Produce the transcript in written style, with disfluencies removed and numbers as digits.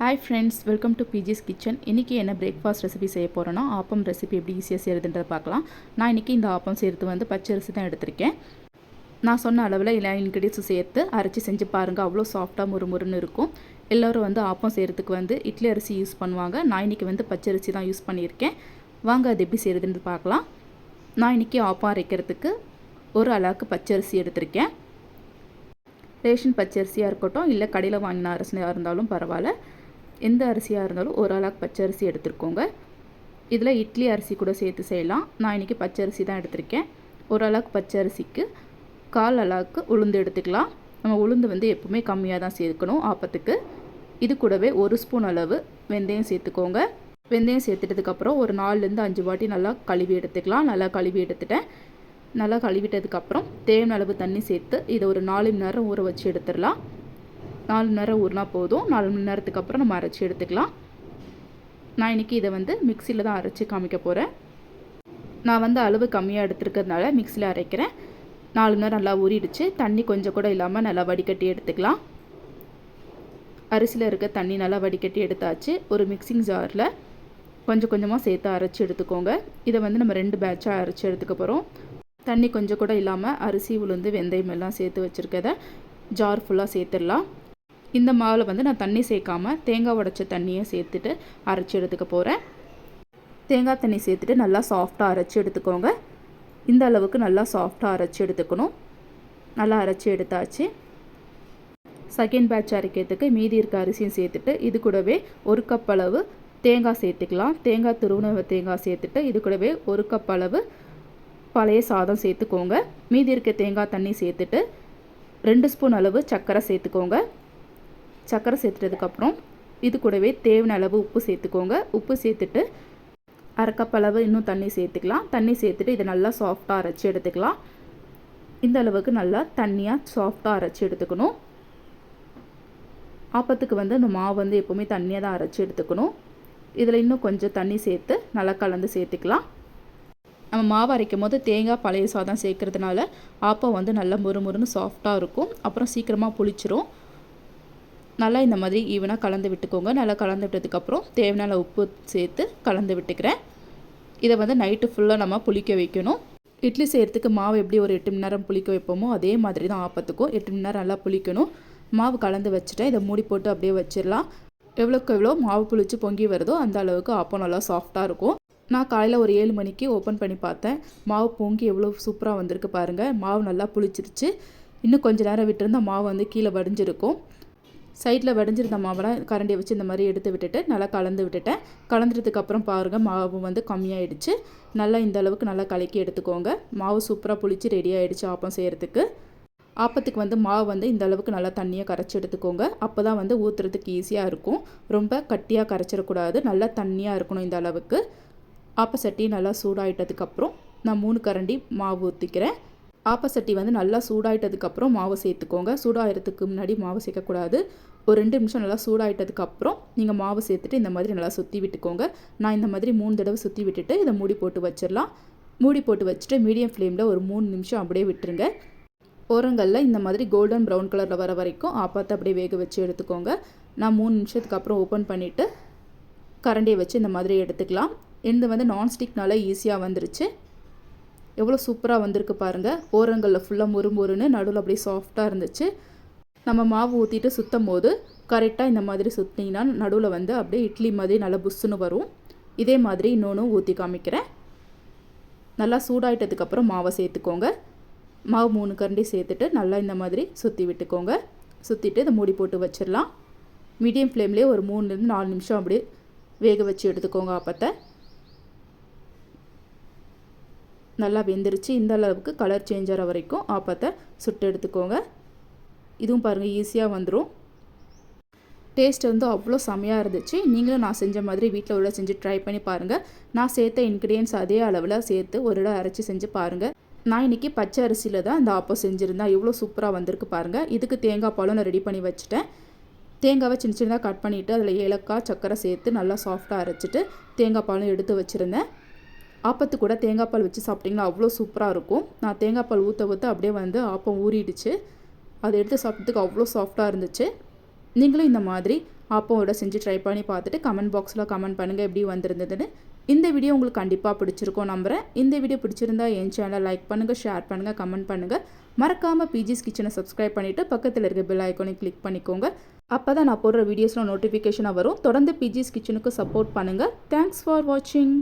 Hi friends, welcome to பிஜிஸ் kitchen. இன்றைக்கி என்ன breakfast recipe செய்ய போகிறேன்னா, ஆப்பம் ரெசிபி எப்படி ஈஸியாக செய்கிறதுன்றதை பார்க்கலாம். நான் இன்றைக்கி இந்த ஆப்பம் செய்கிறது வந்து பச்சரிசி தான் எடுத்திருக்கேன். நான் சொன்ன அளவில் எல்லா இன்க்ரீடியன்ஸும் சேர்த்து அரைச்சி செஞ்சு பாருங்கள். அவ்வளோ சாஃப்டாக முறுமுறுன்னு இருக்கும். எல்லோரும் வந்து ஆப்பம் செய்கிறதுக்கு வந்து இட்லி அரிசி யூஸ் பண்ணுவாங்க. நான் இன்றைக்கி வந்து பச்சரிசி தான் யூஸ் பண்ணியிருக்கேன். வாங்க அது எப்படி செய்கிறதுன்னு பார்க்கலாம். நான் இன்றைக்கி ஆப்பம் அரைக்கிறதுக்கு ஒரு அளவுக்கு பச்சரிசி எடுத்திருக்கேன். ரேஷன் பச்சரிசியாக இருக்கட்டும், இல்லை கடையில் வாங்கின அரிசியாக இருந்தாலும் பரவாயில்ல. எந்த அரிசியாக இருந்தாலும் ஒரு அளவுக்கு பச்சரிசி எடுத்துருக்கோங்க. இதில் இட்லி அரிசி கூட சேர்த்து செய்யலாம். நான் இன்றைக்கி பச்சரிசி தான் எடுத்திருக்கேன். ஒரு அளவுக்கு பச்சரிசிக்கு கால் அளவுக்கு உளுந்து எடுத்துக்கலாம். நம்ம உளுந்து வந்து எப்பவுமே கம்மியாக தான் சேர்க்கணும் ஆப்பத்துக்கு. இது கூடவே ஒரு ஸ்பூன் அளவு வெந்தயம் சேர்த்துக்கோங்க. வெந்தயம் சேர்த்துட்டதுக்கப்புறம் ஒரு 4லேருந்து 5 வாட்டி நல்லா கழுவி எடுத்துக்கலாம். நல்லா கழுவி எடுத்துட்டேன். நல்லா கழுவிட்டதுக்கப்புறம் தேவையான அளவு தண்ணி சேர்த்து இதை ஒரு 4 மணி நேரம் ஊற வச்சு எடுத்துடலாம். 4 மணி நேரம் ஊறினா போதும். 4 மணி நேரத்துக்கு அப்புறம் நம்ம அரைச்சி எடுத்துக்கலாம். நான் இன்றைக்கி இதை வந்து மிக்சியில் தான் அரைச்சி காமிக்க போகிறேன். நான் வந்து அளவு கம்மியாக எடுத்துருக்கிறதுனால மிக்சியில் அரைக்கிறேன். 4 மணி நேரம் நல்லா ஊறிடுச்சு. தண்ணி கொஞ்சம் கூட இல்லாமல் நல்லா வடிகட்டி எடுத்துக்கலாம். அரிசியில் இருக்க தண்ணி நல்லா வடிகட்டி எடுத்தாச்சு. ஒரு மிக்சிங் ஜாரில் கொஞ்சம் கொஞ்சமாக சேர்த்து அரைச்சி எடுத்துக்கோங்க. இதை வந்து நம்ம 2 பேட்சாக அரைச்சி எடுத்துக்க போகிறோம். தண்ணி கொஞ்சம் கூட இல்லாமல் அரிசி உளுந்து வெந்தயம் எல்லாம் சேர்த்து வச்சுருக்கதை ஜார் ஃபுல்லாக சேர்த்துடலாம். இந்த மாவில் வந்து நான் தண்ணி சேர்க்காமல் தேங்காய் உடைச்ச தண்ணியை சேர்த்துட்டு அரைச்சி எடுத்துக்க போகிறேன். தேங்காய் தண்ணி சேர்த்துட்டு நல்லா சாஃப்டாக அரைச்சி எடுத்துக்கோங்க. இந்த அளவுக்கு நல்லா சாஃப்டாக அரைச்சி எடுத்துக்கணும். நல்லா அரைச்சி எடுத்தாச்சு. செகண்ட் பேட்ச் அரைக்கிறதுக்கு மீதி இருக்க அரிசியும் சேர்த்துட்டு இது கூடவே 1 கப் அளவு தேங்காய் சேர்த்துக்கலாம். தேங்காய் துருவன தேங்காய் சேர்த்துட்டு இது கூடவே 1 கப் அளவு பழைய சாதம் சேர்த்துக்கோங்க. மீதி இருக்க தேங்காய் தண்ணி சேர்த்துட்டு 2 ஸ்பூன் அளவு சர்க்கரை சேர்த்துக்கோங்க. சர்க்கரை சேர்த்துட்டதுக்கப்புறம் இது கூடவே தேவையான அளவு உப்பு சேர்த்துக்கோங்க. உப்பு சேர்த்துட்டு 1/2 கப் அளவு இன்னும் தண்ணி சேர்த்துக்கலாம். தண்ணி சேர்த்துட்டு இதை நல்லா சாஃப்டாக அரைச்சி எடுத்துக்கலாம். இந்த அளவுக்கு நல்லா தண்ணியாக சாஃப்டாக அரைச்சி எடுத்துக்கணும். ஆப்பத்துக்கு வந்து இந்த மாவு வந்து எப்போவுமே தண்ணியாக தான் அரைச்சி எடுத்துக்கணும். இதில் இன்னும் கொஞ்சம் தண்ணி சேர்த்து நல்லா கலந்து சேர்த்துக்கலாம். நம்ம மாவு அரைக்கும் போது தேங்காய் பழைய சாதம் சேர்க்கறதுனால ஆப்பம் வந்து நல்லா முறுமுறுன்னு சாஃப்டாக இருக்கும். அப்புறம் சீக்கிரமாக புளிச்சிரும். நல்லா இந்த மாதிரி ஈவனாக கலந்து விட்டுக்கோங்க. நல்லா கலந்து விட்டதுக்கப்புறம் தேவையான உப்பு சேர்த்து கலந்து விட்டுக்கிறேன். இதை வந்து நைட்டு ஃபுல்லாக நம்ம புளிக்க வைக்கணும். இட்லி செய்கிறதுக்கு மாவு எப்படி ஒரு 8 மணி நேரம் புளிக்க வைப்போமோ அதே மாதிரி தான் ஆப்பத்துக்கும் 8 மணி நேரம் நல்லா புளிக்கணும். மாவு கலந்து வச்சுட்டேன். இதை மூடி போட்டு அப்படியே வச்சிடலாம். எவ்வளோக்கு எவ்வளோ மாவு புளிச்சு பொங்கி வருதோ அந்த அளவுக்கு ஆப்பம் நல்லா சாஃப்டாக இருக்கும். நான் காலையில் ஒரு 7 மணிக்கு ஓப்பன் பண்ணி பார்த்தேன். மாவு பொங்கி எவ்வளோ சூப்பராக வந்திருக்கு பாருங்கள். மாவு நல்லா புளிச்சிருச்சு. இன்னும் கொஞ்சம் நேரம் விட்டுருந்தால் மாவு வந்து கீழே வடிஞ்சிருக்கும். சைடில் வடிஞ்சிருந்த மாவெல்லாம் கரண்டியை வச்சு இந்த மாதிரி எடுத்து விட்டுட்டு நல்லா கலந்து விட்டுட்டேன். கலந்துட்டதுக்கப்புறம் பாருங்கள் மாவு வந்து கம்மியாயிடுச்சு. நல்லா இந்த அளவுக்கு நல்லா கலக்கி எடுத்துக்கோங்க. மாவு சூப்பராக புளிச்சு ரெடி ஆகிடுச்சு ஆப்பம் செய்கிறதுக்கு. ஆப்பத்துக்கு வந்து மாவு வந்து இந்த அளவுக்கு நல்லா தண்ணியாக கரைச்சி எடுத்துக்கோங்க. அப்போ தான் வந்து ஊற்றுறதுக்கு ஈஸியாக இருக்கும். ரொம்ப கட்டியாக கரைச்சிடக்கூடாது. நல்லா தண்ணியாக இருக்கணும் இந்த அளவுக்கு. ஆப்பசட்டி நல்லா சூடாயிட்டதுக்கப்புறம் நான் 3 கரண்டி மாவு ஊற்றிக்கிறேன். ஆப்பசட்டி வந்து நல்லா சூடாயிட்டதுக்கப்புறம் மாவு சேர்த்துக்கோங்க. சூடாகிறதுக்கு முன்னாடி மாவு சேர்க்கக்கூடாது. ஒரு 2 நிமிஷம் நல்லா சூடாயிட்டதுக்கப்புறம் நீங்கள் மாவு சேர்த்துட்டு இந்த மாதிரி நல்லா சுற்றி விட்டுக்கோங்க. நான் இந்த மாதிரி 3 தடவை சுற்றி விட்டுட்டு இதை மூடி போட்டு வச்சிடலாம். மூடி போட்டு வச்சுட்டு மீடியம் ஃப்ளேமில் ஒரு 3 நிமிஷம் அப்படியே விட்டுருங்க. ஓரங்களில் இந்த மாதிரி கோல்டன் ப்ரௌன் கலரில் வர வரைக்கும் ஆப்பத்தை அப்படியே வேக வச்சு எடுத்துக்கோங்க. நான் 3 நிமிஷத்துக்கு அப்புறம் ஓப்பன் பண்ணிவிட்டு கரண்டியை வச்சு இந்த மாதிரி எடுத்துக்கலாம். இது வந்து நான்ஸ்டிக்னால ஈஸியாக வந்துருச்சு. எவ்வளோ சூப்பராக வந்திருக்கு பாருங்கள். ஓரங்களில் ஃபுல்லாக முறுமுறுன்னு நடுவில் அப்படியே சாஃப்டாக இருந்துச்சு. நம்ம மாவு ஊற்றிட்டு சுற்றும் போது கரெக்டாக இந்த மாதிரி சுற்றிங்கன்னா நடுவில் வந்து அப்படியே இட்லி மாதிரி நல்லா புஷ்ஷுன்னு வரும். இதே மாதிரி இன்னொன்று ஊற்றி காமிக்கிறேன். நல்லா சூடாயிட்டதுக்கப்புறம் மாவை சேர்த்துக்கோங்க. மாவு 3 கரண்டி சேர்த்துட்டு நல்லா இந்த மாதிரி சுற்றி விட்டுக்கோங்க. சுற்றிட்டு இதை மூடி போட்டு வச்சிடலாம். மீடியம் ஃப்ளேம்லேயே ஒரு 3லேருந்து 4 நிமிஷம் அப்படியே வேக வச்சு எடுத்துக்கோங்க ஆப்பத்தை. நல்லா வெந்துருச்சு. இந்த அளவுக்கு கலர் சேஞ்ச் ஆகிற வரைக்கும் ஆப்பத்தை சுட்டு எடுத்துக்கோங்க. இதுவும் பாருங்கள் ஈஸியாக வந்துடும். டேஸ்ட் வந்து அவ்வளோ செமையாக இருந்துச்சு. நீங்களும் நான் செஞ்ச மாதிரி வீட்டில் உள்ள செஞ்சு ட்ரை பண்ணி பாருங்கள். நான் சேர்த்த இன்க்ரீடியன்ஸ் அதே அளவில் சேர்த்து ஒரு இடம் அரைச்சி செஞ்சு பாருங்கள். நான் இன்றைக்கி பச்சை அரிசியில் தான் இந்த ஆப்பம் செஞ்சுருந்தேன். இவ்வளோ சூப்பராக வந்திருக்கு பாருங்கள். இதுக்கு தேங்காய் பாலும் நான் ரெடி பண்ணி வச்சுட்டேன். தேங்காவை சின்ன சின்னதாக கட் பண்ணிவிட்டு அதில் ஏலக்காய் சர்க்கரை சேர்த்து நல்லா சாஃப்டாக அரைச்சிட்டு தேங்காய் பாலும் எடுத்து வச்சுருந்தேன். ஆப்பத்து கூட தேங்காய் பால் வச்சு சாப்பிட்டிங்கன்னா அவ்வளோ சூப்பராக இருக்கும். நான் தேங்காய் பால் ஊற்ற ஊற்ற அப்படியே வந்து ஆப்பம் ஊறிடுச்சு. அதை எடுத்து சாப்பிட்றதுக்கு அவ்வளோ சாஃப்டாக இருந்துச்சு. நீங்களும் இந்த மாதிரி ஆப்போட செஞ்சு ட்ரை பண்ணி பார்த்துட்டு கமெண்ட் பாக்ஸில் கமெண்ட் பண்ணுங்கள் எப்படி வந்திருந்ததுன்னு. இந்த வீடியோ உங்களுக்கு கண்டிப்பாக பிடிச்சிருக்கோம் நம்புகிறேன். இந்த வீடியோ பிடிச்சிருந்தா என் சேனலை லைக் பண்ணுங்கள், ஷேர் பண்ணுங்கள், கமெண்ட் பண்ணுங்கள். மறக்காமல் பிஜிஸ் கிச்சனை சப்ஸ்கிரைப் பண்ணிவிட்டு பக்கத்தில் இருக்க பெல் ஐக்கானை கிளிக் பண்ணிக்கோங்க. அப்போ தான் நான் போடுற வீடியோஸில் நோட்டிஃபிகேஷனாக வரும். தொடர்ந்து பிஜிஸ் கிச்சனுக்கு சப்போர்ட் பண்ணுங்கள். தேங்க்ஸ் ஃபார் வாட்சிங்.